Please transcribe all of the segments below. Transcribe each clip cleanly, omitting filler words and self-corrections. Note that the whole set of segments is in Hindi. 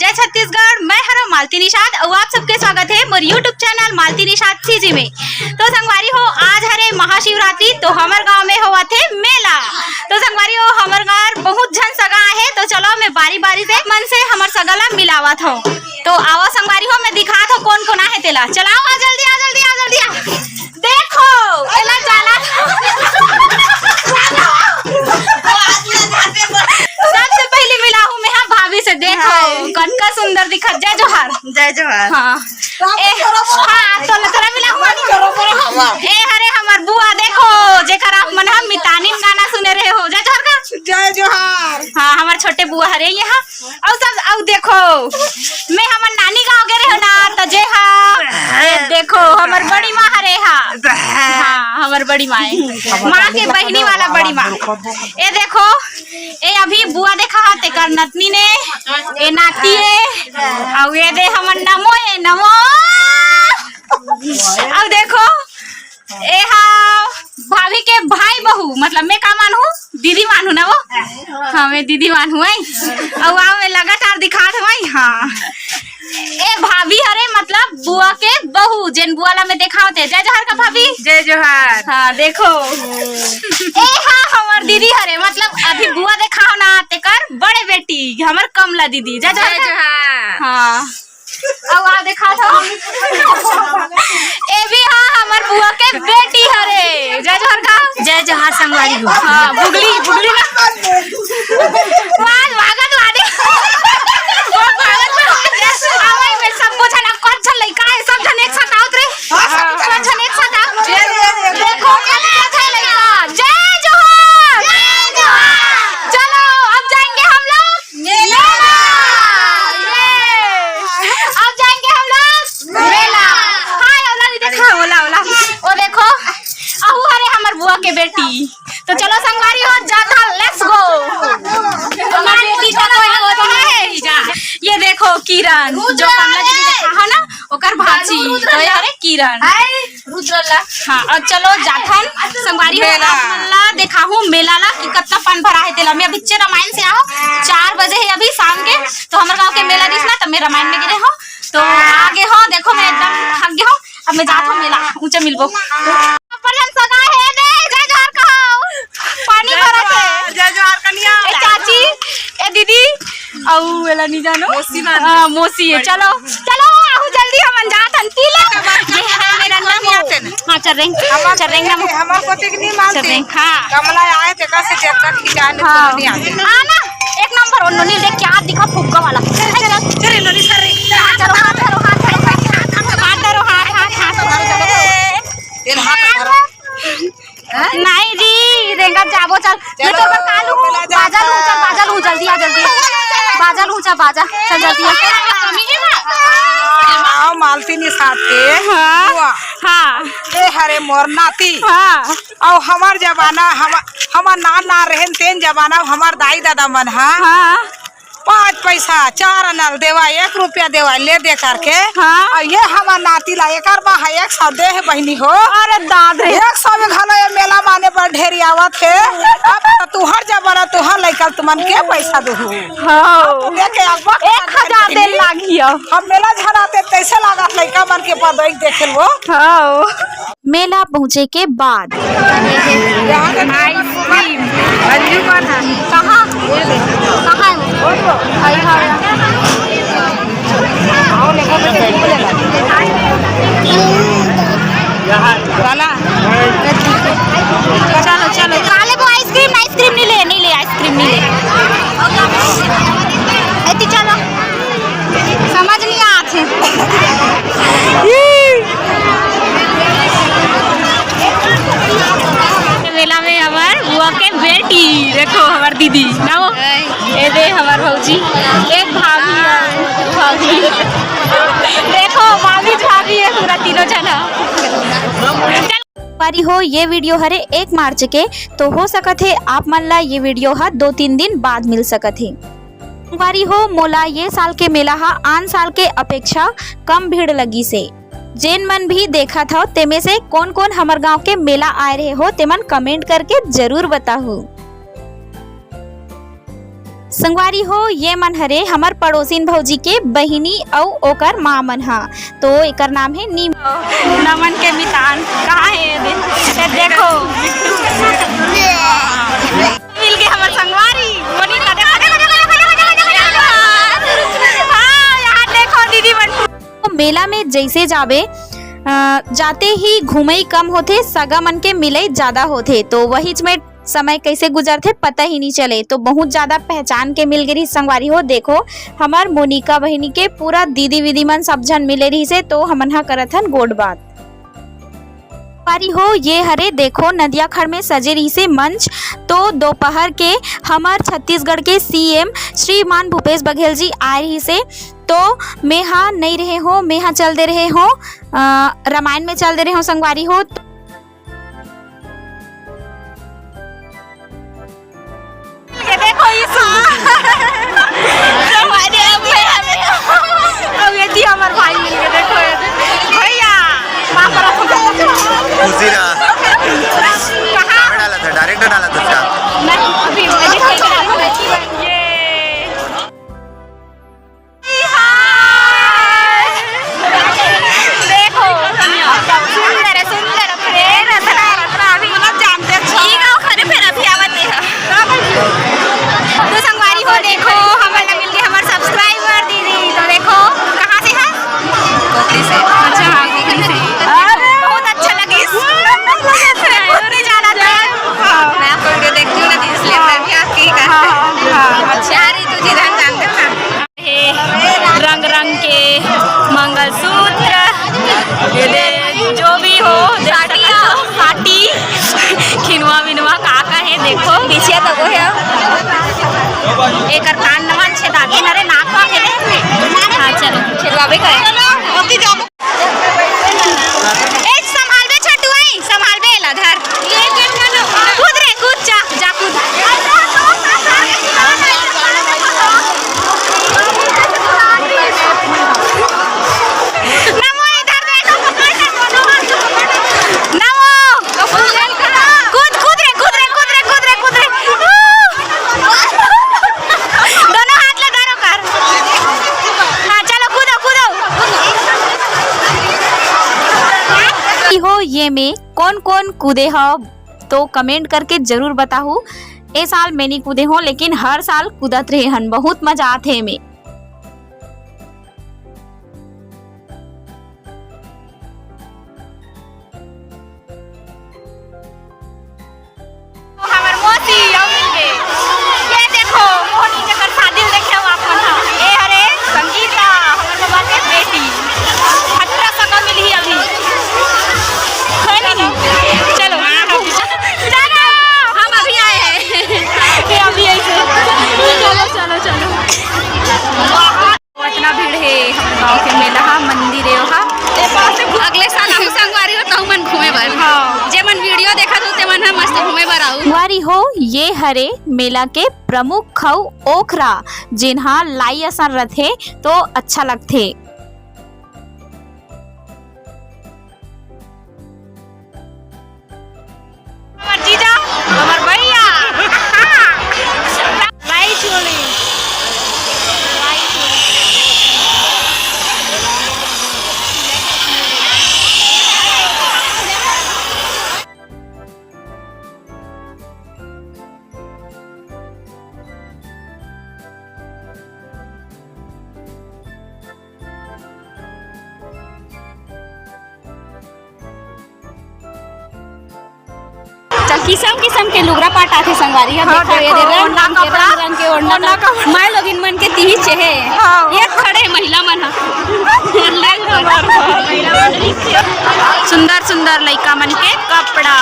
जय छत्तीसगढ़। मैं हरा मालती निषाद और आप सबके स्वागत है मोर यूट्यूब चैनल मालती निषाद सीजी में। तो संगवारी हो आज हरे महाशिवरात्रि, तो हमार गांव में हुआ थे मेला। तो संगवारी हो हमार गांव बहुत झन सगा है, तो चलो मैं बारी बारी से मन से हमार सगला मिलावत हो। तो आवा संगवारी हो मैं दिखात हो कौन कौन है तेला। चलाओ आ जल्दी आ जल्दी आ जल्दी आ। देखो एला जाला सबसे पहले मिला हूँ मैं भाभी से। देखो कनका सुंदर दिखत। जय जोहार। जय जोहार। हाँ तोला मिला हुआ ए हरे हमार बुआ। देखो जेकर आप मन हम मितानिन गाना सुने रहे हो। जय जोहार का जय जोहार। हाँ हमार छोटे बुआ हरे यहाँ और सब। और देखो मैं हमार नानी गाँव गए हो ना, तो जे हाँ देखो हमार बड़ी माँ हरे हाँ हमार बड़ी माँ माँ के बहनी वाला बड़ी माँ। ये देखो ए अभी बुआ देखा हाथ कर नतनी ने ए नाती है और ये दे हमर नमो है नमो। अब देखो ए हाँ भाभी के भाई बहू, मतलब मैं का मानू दीदी मानू ना वो। हाँ मैं दीदी मानू और वहाँ मैं लगातार दिखात हूँ। हाँ ए भाभी हरे मतलब बुआ के बहू जेन बुआला में देखा होते। जय जोहार का भाभी। जय जोहार। हाँ देखो ए हाँ हमार दीदी हरे मतलब अभी बुआ देखा हो ना तेकर बड़े बेटी हमार कमला दीदी। जय जोहार। हाँ अब आ देखा था ए भी हाँ हमार बुआ के बेटी हरे। जय जोहार का जय जोहार संगवारी हो। हाँ बुगली बुगली ना वागत वादी वो भागत आवाई में सब कुछ ना कौन छन लइका है सब जन एक साथ आवत रे। सब जन एक साथ आओ। देखो क्या था लइका। जय जोहार। जय जोहार। चलो अब जाएंगे हम लोग मेला। अब जाएंगे हम लोग मेला। हाय ओला दी देखो ओला ओला ओ देखो आहू हरे हमार बुआ के बेटी। तो चलो संगवारी हो जाता लेट्स गो। हमारी बेटी का कोई होता है। ये देखो किरण जो कमला दीदी देखा है ना ओकर भाची। तो ये हरे किरण रुद्रला। हाँ और चलो जाथन संगवारी हो मेला देखा हूँ मेला ला कि कितना पान भरा है तेला। मैं अभी रामायण से आओ 4 बजे है अभी शाम के। तो हमारे गाँव के मेला दिस ना, तो मैं रामायण में गिरे हो तो आगे हो। देखो मैं एकदम थक गया हूँ, अब मैं जाता हूँ मेला ऊंचा मिलबो। सगा है दे जय जोहार का पानी भरा है। जय जोहार कन्या। ए चाची ए दीदी औ एला नहीं जानो मौसी है। चलो चलो आहू जल्दी हम जात हन पीले। ये है मेरा नाम। हां चरेंग नाम हमार कोते के नहीं मानते। चरेंग हां कमला आए ते का से देखता खिजाने तो नहीं आते। आना एक नंबर ओनो नहीं देख क्या दिखा फुग्गा वाला। चले नोनी सर चलो हाथ धरो हाथ ये हाथ नहीं जी रेंगा जाबो चल। मैं तो कालू बाजा लू जल्दी आ जल्दी बाजा लू जा बाजा चल जल्दी आओ मालती निषाद के। हाँ हाँ ए हरे मोर नाती। हाँ और हमार जमाना हमार ना रहन तेन जमाना हमार दाई दादा मन हाँ 5 पैसा 4 अनल देवा 1 रुपया देवा ले दे करके। हाँ और ये हमार नाती ला एक 100 दे है बहनी हो। अरे दादे 100 में घलो ये मेला माने पर ढेरी आवत है। अब तू हर जमाना तू हर लइका तुमन के पैसा दो हाँ देखे अब 1000 दे लागी हम मेला झराते कैसे लागत लइका मन के पर देख देखे वो। हाँ मेला पहुँचे के बाद आइसक्रीम अंजू कौन है कहाँ वाला चलो चलो काले वो आइसक्रीम नहीं ले आइसक्रीम नहीं ले ऐती चलो समझ नहीं आते। मेला में हमार बुआ के बेटी देखो हमार दीदी ना वो ए दे हमार भौजी एक भाभी देखो भाभी है पूरा तीनों जना। पारी हो ये वीडियो हरे 1 मार्च के, तो हो सकत है आप मन ला ये वीडियो हा 2-3 दिन बाद मिल सकत है। पारी हो मोला ये साल के मेला हा आन साल के अपेक्षा कम भीड़ लगी से। जेन मन भी देखा था तेमे से कौन कौन हमार गांव के मेला आए रहे हो तेमन कमेंट करके जरूर बताओ। संगवारी हो ये मन हरे हमार पड़ोसिन भौजी के बहिनी और ओकर माँ मन हा। तो एकर नाम है नीम। नमन के मितान कहाँ है ये देखो मिल गए हमारे संगवारी मोनिका हाँ यहाँ देखो दीदी बन। मेला में जैसे जाते ही घूमई कम होते सगा मन के मिलई ज्यादा होते तो वही में समय कैसे गुजरते पता ही नहीं चले। तो बहुत ज्यादा पहचान के मिल गई संगवारी हो। देखो हमार मोनिका बहिनी के पूरा दीदी विदी मन सब जन मिले रही से तो हमन हा करत हन गोड बात। संगवारी हो ये हरे देखो नदिया खड़ में सजे रही से मंच। तो दोपहर के हमार छत्तीसगढ़ के सीएम श्रीमान भूपेश बघेल जी आए रही से। तो मेहा नहीं रहे हो, मेहा चल दे रहे हो, रामायण में चल दे रहे हो संगवारी हो। देखो ये हमार भाई मिल गए देखो भैया खुशी ना कहाँ डाला था डायरेक्ट डाला था देखो सुंदर सुंदर तो संगवारी हो देखो हमारे मिल गए हमारे सब्सक्राइबर दीदी। तो देखो कहाँ से है से। अच्छा हाँ से। अरे बहुत अच्छा लगे जाना था मैं आपको वीडियो देखती हूँ ना इसलिए मैं भी आपकी अच्छा तुझे जानते हो रंग रंग के मंगलसूत्र जो भी हो साटी खिनवा विनवा काका है देखो पीछे तक है एक कान नमन छे दागे नरे नाक वा के हां चलो खिलवाबे करे ओती जाओ ए संभाल बे छोटू आई संभाल बे ला धर कूद रे कूद जा कूद नमो इधर देखो नमो कूद रे दोनों हाथ लगा कर हाँ चलो कूदो हो ये में कौन कौन कूदे हो तो कमेंट करके जरूर बताओ। ए साल मैं नहीं कूदे हो लेकिन हर साल कूदत रहे हन, बहुत मजा आते में। हमार मोती आओ मिल गए ये देखो मोहनी जकर शादी देखे हो आप मन ए हरे संगीता हमर बाबा के बेटी खतरा सगा मिली अभी है नहीं चलो चलो हम अभी आए हैं ये अभी ऐसे चलो इतना भीड़ है हमारे गांव के मेला मंदिर है वहाँ अगले साल हम संगवारी हो तो मन घूमे बर हां जे मन वीडियो देखा तो ते मन हम मस्त घूमे बर आऊ। संगवारी हो ये हरे मेला के प्रमुख खऊ ओखरा जिन्हा लाई असर रथे तो अच्छा लगथे। हमार जीजा हमार भैया लाई चोली किस्म किस्म के लुगरा पाट आथे संगवारी है देखो ये रंग के ओढ़ना माय लोगिन मन के तीही चहे एक खड़े महिला मन सुंदर सुंदर लइका मन के कपड़ा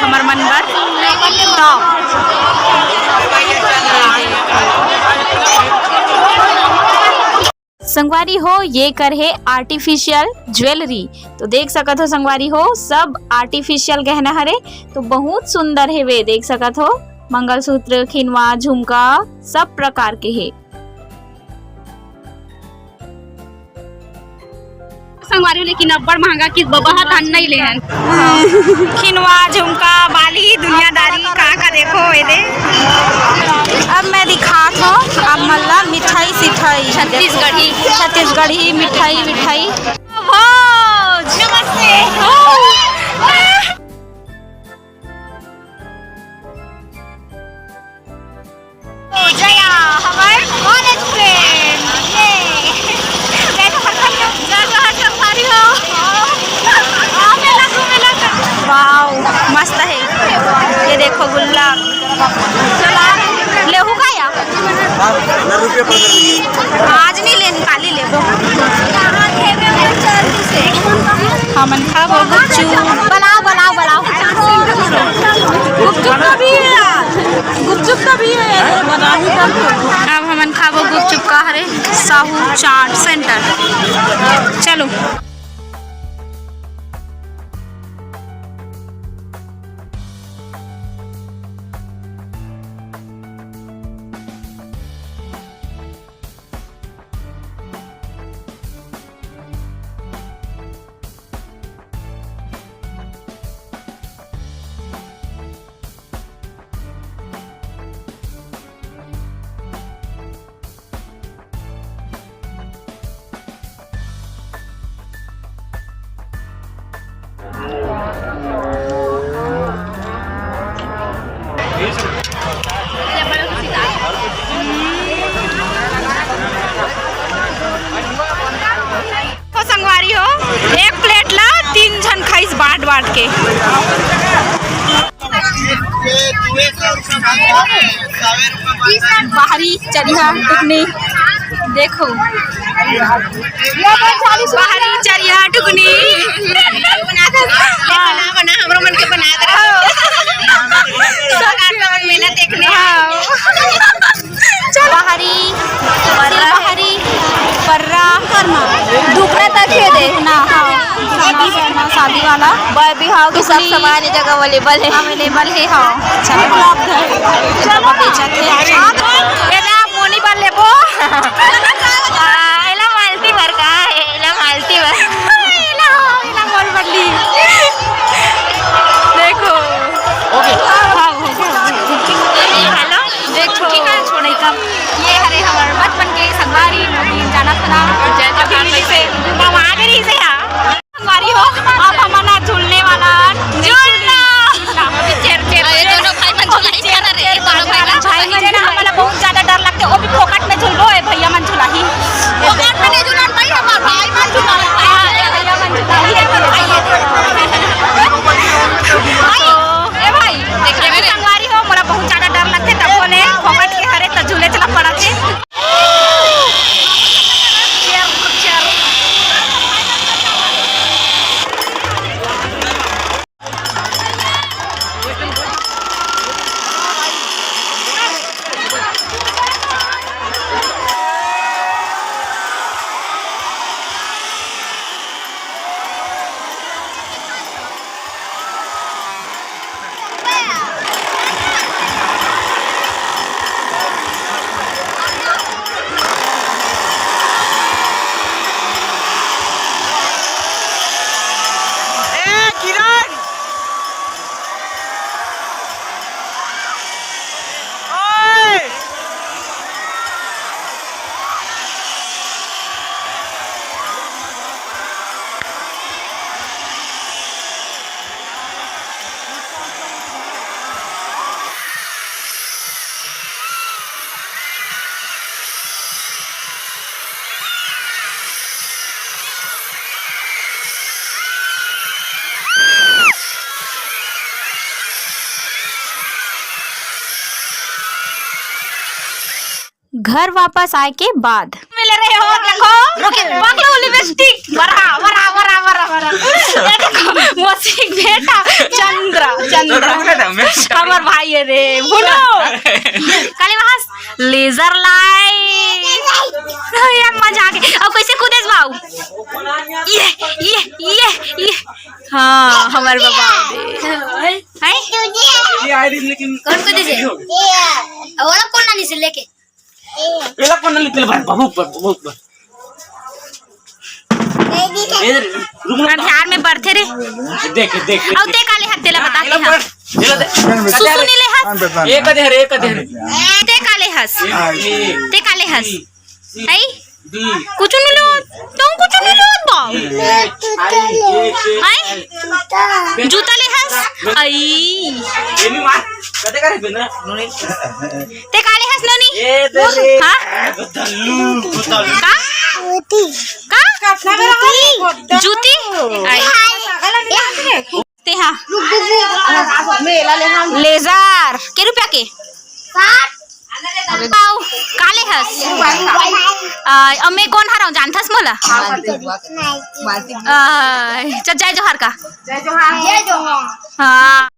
हमर मन बर संगवारी हो ये कर है आर्टिफिशियल ज्वेलरी। तो देख सकत हो संगवारी हो सब आर्टिफिशियल गहना हरे तो बहुत सुंदर है वे देख सकत हो मंगलसूत्र खिनवा झुमका सब प्रकार के है। संगवारी लेकिन अब्बड़ महंगा की बहुत अन नहीं ले खिनवा झुमका बाली दुनियादारी का देखो ये दे। अब मैं दिखात हूँ अब मल्ला मिठाई सिठाई छत्तीसगढ़ी मिठाई मिठाई। नमस्ते। जया हमारे कॉलेज फ्रेंड मैं तो संगवारी हो वाओ मस्त है। ये देखो गुल्ला लेहू का या आज नहीं ले निकाली ले हमन खाबो गुपचुप बनाओ बनाओ बनाओ गुपचुप का भी है गुपचुप का भी है अब हमन खाबो गुपचुप का हरे साहू चाट सेंटर चलो। तो संगवारी हो एक प्लेट ला 3 जन खाइस बाट बाट के। बाहरी चरिया टुकनी देखो बाहरी चरिया टुकनी बना हमरो मन के बना दे सरकार का मेला देखने बाहरी बाहरी पर्रा करना दूसरा तक है देखना शादी वाला बिहाव के सब सामान जगह अवेलेबल है। हाँ चलो बेचत है एला मोनी बाल लेबो एला मालती भर का एला मालती भर एला मोल बदली देखो हेलो देखो छोड़े कब ये हरे हमारे बचपन के संगवारी जाना था से मामागरी से संगवारी हो अब हमारा झूलने वाला झूलना दोनों भाई मन झूला बहुत ज्यादा डर लगते वो भी फोकट में झूलो है भैया मन झूला ही फोकट में नहीं झूला भाई हमारा भाई मन झूला भैया मन झूला ए भाई देख रहे संगवारी हो मोरा बहुत ज्यादा डर लगते तब बोले फोकट के हरे त झूले चला पड़ा थे। घर वापस आए के बाद मिल रहे हो देखो पकड़ो लिपस्टिक बरा बरा बरा बरा बरा देखो मोसिक बेटा चंद्रा हमार भाई है रे बोलो काली वहां लेजर लाइट यार मजा आ गया। अब कैसे कूदेस बाऊ ये हाँ हमार बाबा है ये आई रही लेकिन कौन को दीजिए और कौन ना से लेके एला कोण लिखले भाई बहुत इधर रुक ना ध्यान में बढ़ते रे देख देख औ ते काले हाथ तेला बताते हैं सुसु नीले हाथ एक दे रे ते काले हंस ते काले हंस आई दी कुछ नहीं लो तुम कुछ नहीं लो तो आई जूता ले हंस आई एमी मार कते करे बिना नोनी ते काले हंस नोनी ए दे रे हाँ बदलू का का जूती आई ते हाँ लेजर के रुपया के आओ काले हंस अब मैं कौन हराऊं जानथस मोला चल जय जोहार का जय जोहार हाँ